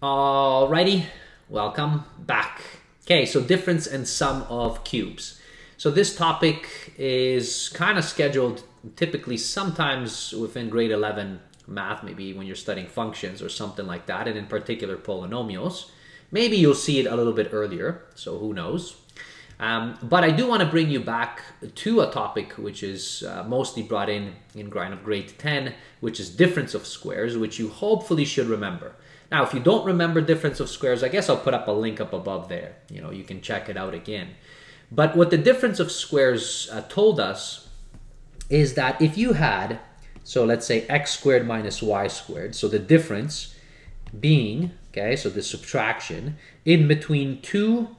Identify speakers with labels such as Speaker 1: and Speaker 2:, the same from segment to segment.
Speaker 1: Alrighty, welcome back. Okay, so difference and sum of cubes. So this topic is kind of scheduled typically sometimes within grade 11 math, maybe when you're studying functions or something like that, and in particular polynomials. Maybe you'll see it a little bit earlier, so who knows. But I do want to bring you back to a topic which is mostly brought in kind of grade 10, which is difference of squares, which you hopefully should remember. Now, if you don't remember difference of squares, I guess I'll put up a link up above there. You know, you can check it out again. But what the difference of squares told us is that if you had, so let's say x squared minus y squared, so the difference being, okay, so the subtraction in between two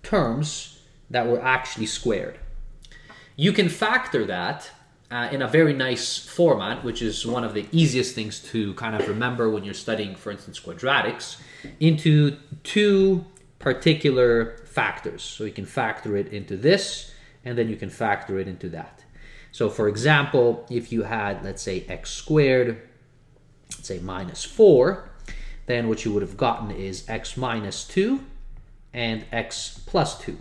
Speaker 1: terms that were actually squared. You can factor that in a very nice format, which is one of the easiest things to kind of remember when you're studying, for instance, quadratics, into two particular factors. So you can factor it into this, and then you can factor it into that. So for example, if you had, let's say, x squared, let's say minus 4, then what you would have gotten is x minus 2 and x plus 2.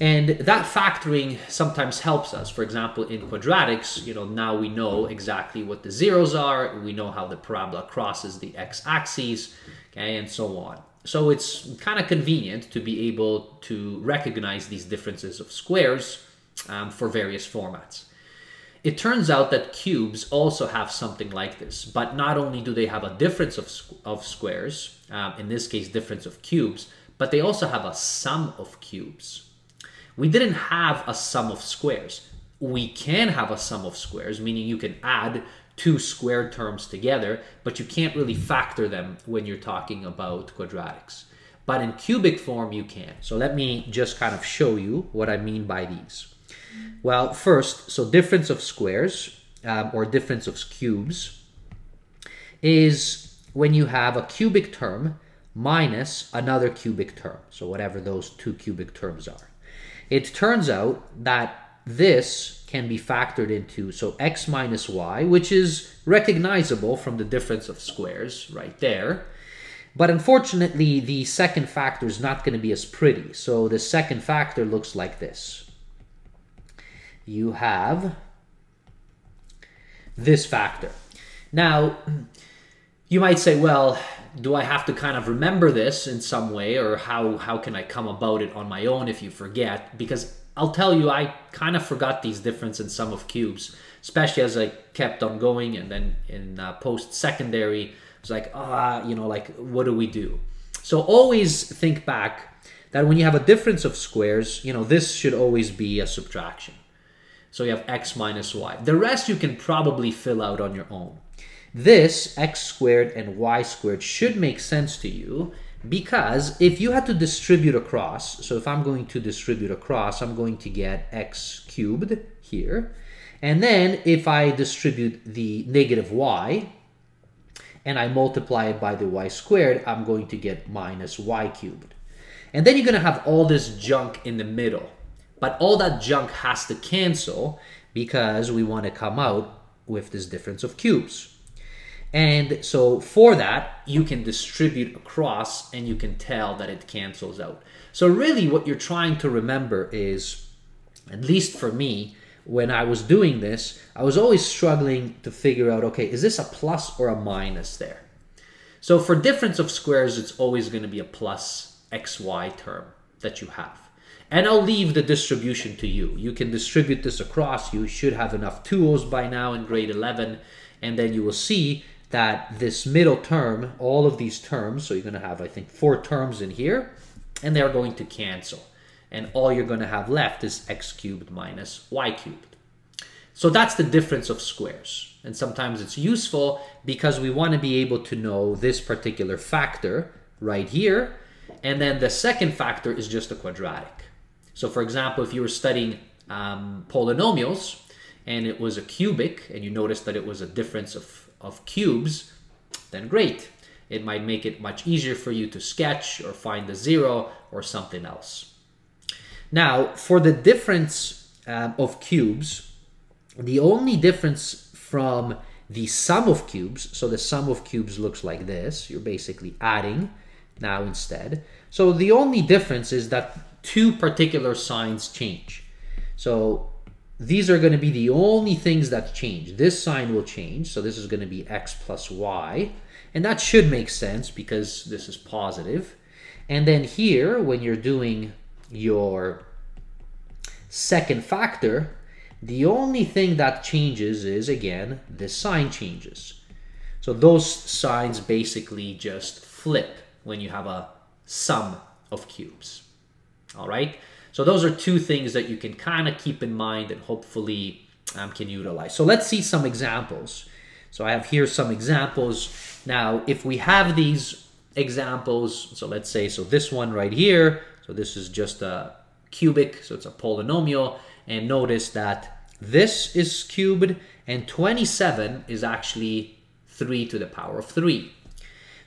Speaker 1: And that factoring sometimes helps us. For example, in quadratics, you know, now we know exactly what the zeros are. We know how the parabola crosses the x-axis, okay, and so on. So it's kind of convenient to be able to recognize these differences of squares for various formats. It turns out that cubes also have something like this, but not only do they have a difference of squares, in this case difference of cubes, but they also have a sum of cubes. We didn't have a sum of squares. We can have a sum of squares, meaning you can add two squared terms together, but you can't really factor them when you're talking about quadratics. But in cubic form, you can. So let me just kind of show you what I mean by these. Well, first, so difference of squares, or difference of cubes, is when you have a cubic term minus another cubic term. So whatever those two cubic terms are. It turns out that this can be factored into, so x minus y, which is recognizable from the difference of squares right there. But unfortunately, the second factor is not going to be as pretty. So the second factor looks like this. You have this factor. Now, you might say, well, do I have to kind of remember this in some way, or how can I come about it on my own if you forget? Because I'll tell you, I kind of forgot these difference and sum of cubes, especially as I kept on going, and then in post-secondary, I was like, you know, like, what do we do? So always think back that when you have a difference of squares, you know, this should always be a subtraction. So you have x minus y. The rest you can probably fill out on your own. This x squared and y squared should make sense to you, because if you had to distribute across, so if I'm going to distribute across, I'm going to get x cubed here. And then if I distribute the negative y and I multiply it by the y squared, I'm going to get minus y cubed. And then you're going to have all this junk in the middle. But all that junk has to cancel because we want to come out with this difference of cubes. And so for that, you can distribute across and you can tell that it cancels out. So really what you're trying to remember is, at least for me, when I was doing this, I was always struggling to figure out, okay, is this a plus or a minus there? So for difference of squares, it's always going to be a plus xy term that you have. And I'll leave the distribution to you. You can distribute this across. You should have enough tools by now in grade 11. And then you will see that this middle term, all of these terms, so you're going to have, I think, 4 terms in here, and they're going to cancel. And all you're going to have left is x cubed minus y cubed. So that's the difference of squares. And sometimes it's useful because we want to be able to know this particular factor right here. And then the second factor is just a quadratic. So for example, if you were studying polynomials and it was a cubic and you noticed that it was a difference of cubes, then great. It might make it much easier for you to sketch or find the zero or something else. Now, for the difference of cubes, the only difference from the sum of cubes. So the sum of cubes looks like this. You're basically adding now instead. So the only difference is that two particular signs change. So these are going to be the only things that change. This sign will change. So this is going to be x plus y. And that should make sense because this is positive. And then here, when you're doing your second factor, the only thing that changes is, again, this sign changes. So those signs basically just flip when you have a sum of cubes. All right? So those are two things that you can kind of keep in mind and hopefully can utilize. So let's see some examples. So I have here some examples. Now, if we have these examples, so let's say, so this one right here, so this is just a cubic, so it's a polynomial, and notice that this is cubed and 27 is actually 3 to the power of 3.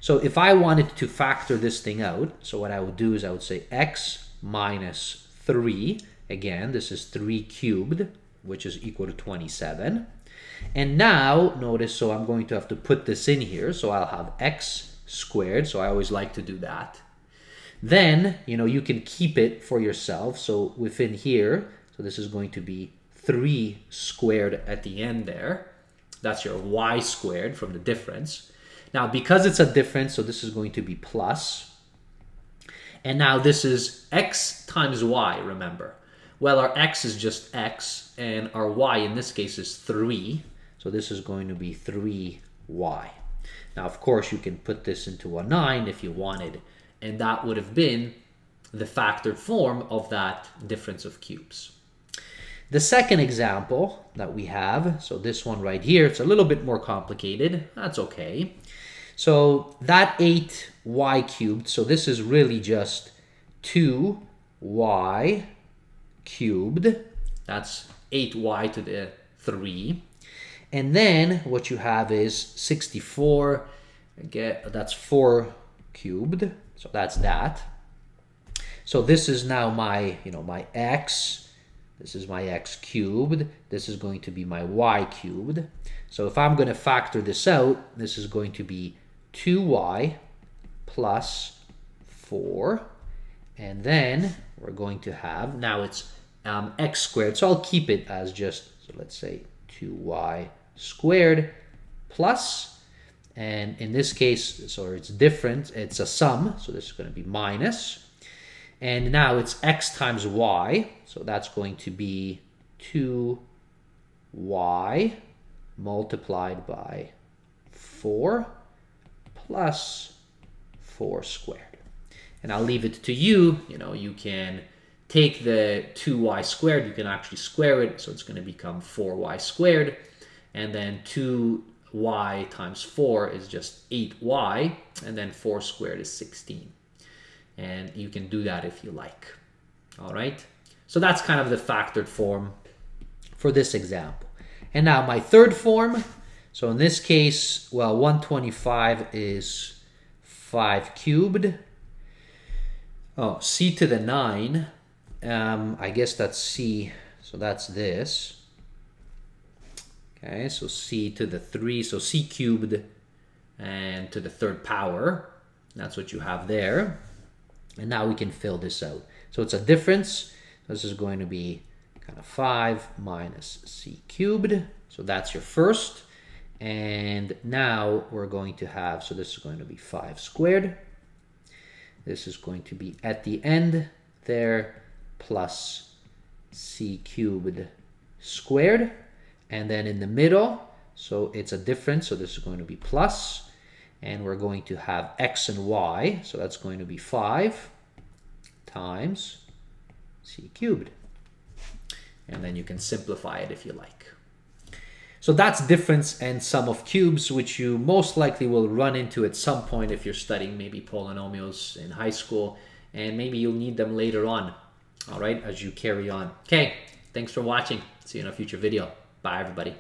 Speaker 1: So if I wanted to factor this thing out, so what I would do is I would say x minus 3, again, this is 3 cubed, which is equal to 27. And now, notice, so I'm going to have to put this in here, so I'll have x squared, so I always like to do that. Then, you can keep it for yourself, so within here, so this is going to be 3 squared at the end there. That's your y squared from the difference. Now, because it's a difference, so this is going to be plus. And now this is x times y, remember. Well, our x is just x, and our y in this case is 3. So this is going to be 3y. Now, of course, you can put this into a 9 if you wanted, and that would have been the factored form of that difference of cubes. The second example that we have, so this one right here, it's a little bit more complicated. That's okay. So that 8y cubed, so this is really just 2y cubed. That's 8y to the 3. And then what you have is 64. Again, that's 4 cubed. So that's that. So this is now my, my x. This is my x cubed. This is going to be my y cubed. So if I'm going to factor this out, this is going to be 2y plus 4. And then we're going to have, now it's x squared. So I'll keep it as just, so let's say 2y squared plus, and in this case, so it's different, it's a sum, so this is going to be minus, and now it's x times y, so that's going to be 2y multiplied by 4 plus 4 squared. And I'll leave it to you, you can take the 2y squared, you can actually square it, so it's going to become 4y squared. And then 2y times 4 is just 8y, and then 4 squared is 16. And you can do that if you like. All right? So that's kind of the factored form for this example. And now my third form, so in this case, well, 125 is 5 cubed. Oh, c to the 9. I guess that's c, so that's this. Okay, so c to the 3, so c cubed and to the third power. That's what you have there. And now we can fill this out. So it's a difference. This is going to be kind of 5 minus c cubed. So that's your first. And now we're going to have, so this is going to be 5 squared. This is going to be at the end there plus c cubed squared. And then in the middle, so it's a difference, so this is going to be plus, and we're going to have x and y, so that's going to be 5 times c cubed. And then you can simplify it if you like. So that's difference and sum of cubes, which you most likely will run into at some point if you're studying maybe polynomials in high school, and maybe you'll need them later on, all right, as you carry on. Okay, thanks for watching. See you in a future video. Bye, everybody.